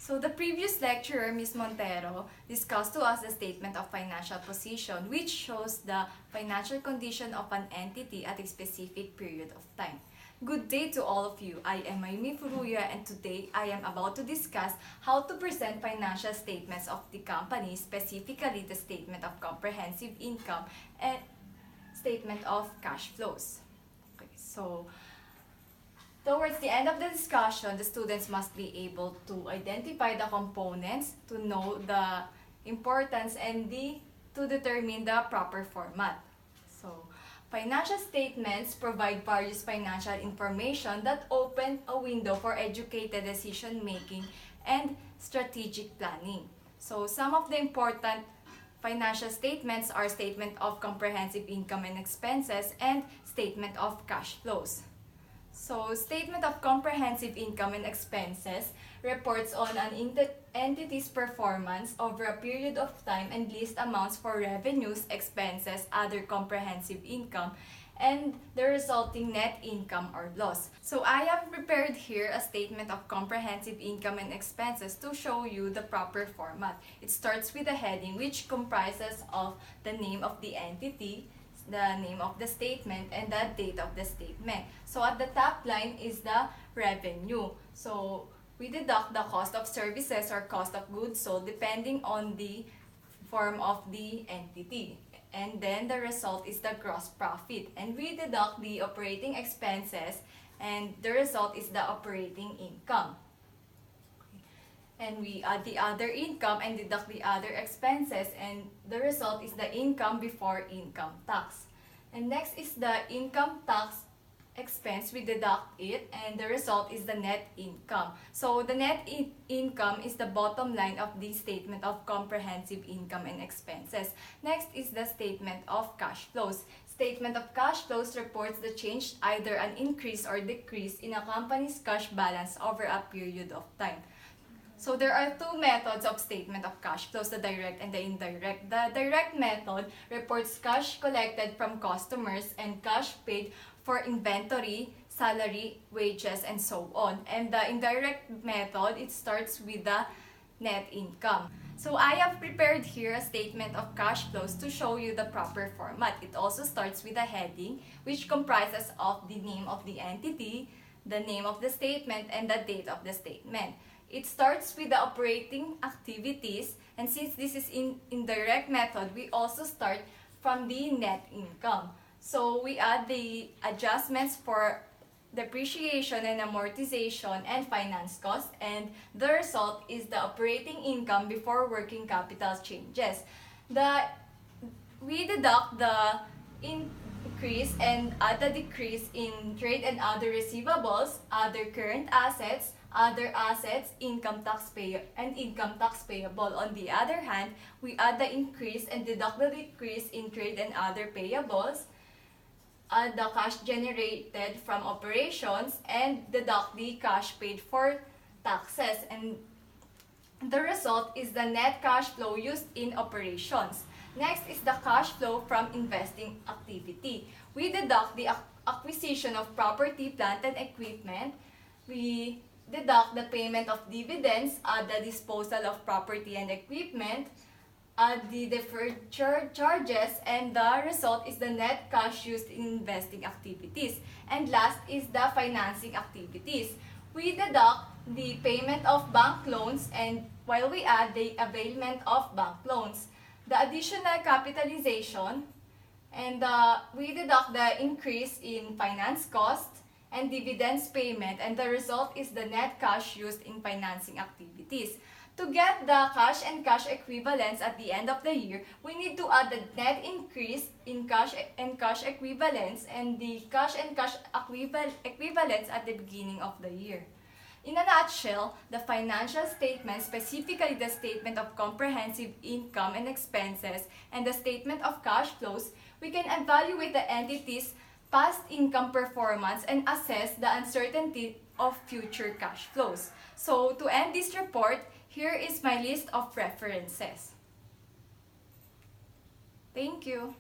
So the previous lecturer, Ms. Montero, discussed to us the statement of financial position, which shows the financial condition of an entity at a specific period of time. Good day to all of you. I am Furuya, and today I am about to discuss how to present financial statements of the company, specifically the statement of comprehensive income and statement of cash flows. Okay, so towards the end of the discussion, the students must be able to identify the components, to know the importance, and to determine the proper format. So, financial statements provide various financial information that open a window for educated decision-making and strategic planning. So, some of the important financial statements are statement of comprehensive income and expenses and statement of cash flows. So, statement of comprehensive income and expenses reports on an entity's performance over a period of time and lists amounts for revenues, expenses, other comprehensive income, and the resulting net income or loss. So, I have prepared here a statement of comprehensive income and expenses to show you the proper format. It starts with a heading which comprises of the name of the entity, the name of the statement, and the date of the statement. So at the top line is the revenue. So we deduct the cost of services or cost of goods sold depending on the form of the entity. And then the result is the gross profit. And we deduct the operating expenses, and the result is the operating income. And we add the other income and deduct the other expenses, and the result is the income before income tax. And next is the income tax expense. We deduct it, and the result is the net income. So the net income is the bottom line of the statement of comprehensive income and expenses. Next is the statement of cash flows. Statement of cash flows reports the change, either an increase or decrease, in a company's cash balance over a period of time. So there are two methods of statement of cash flows, the direct and the indirect. The direct method reports cash collected from customers and cash paid for inventory, salary, wages, and so on. And the indirect method, it starts with the net income. So I have prepared here a statement of cash flows to show you the proper format. It also starts with a heading which comprises of the name of the entity, the name of the statement, and the date of the statement. It starts with the operating activities, and since this is in indirect method, we also start from the net income. So we add the adjustments for depreciation and amortization and finance costs, and the result is the operating income before working capital changes. We deduct the increase and the decrease in trade and other receivables, other current assets, income tax payable. On the other hand, we add the increase and deduct the decrease in trade and other payables, add the cash generated from operations, and deduct the cash paid for taxes. And the result is the net cash flow used in operations. Next is the cash flow from investing activity. We deduct the acquisition of property, plant, and equipment. We deduct the payment of dividends, add the disposal of property and equipment, add the deferred charges, and the result is the net cash used in investing activities. And last is the financing activities. We deduct the payment of bank loans, and while we add the availment of bank loans, the additional capitalization, and we deduct the increase in finance costs and dividends payment, and the result is the net cash used in financing activities. To get the cash and cash equivalents at the end of the year, we need to add the net increase in cash and cash equivalents and the cash and cash equivalents at the beginning of the year. In a nutshell, the financial statement, specifically the statement of comprehensive income and expenses and the statement of cash flows, we can evaluate the entity's past income performance and assess the uncertainty of future cash flows. So to end this report, here is my list of references. Thank you.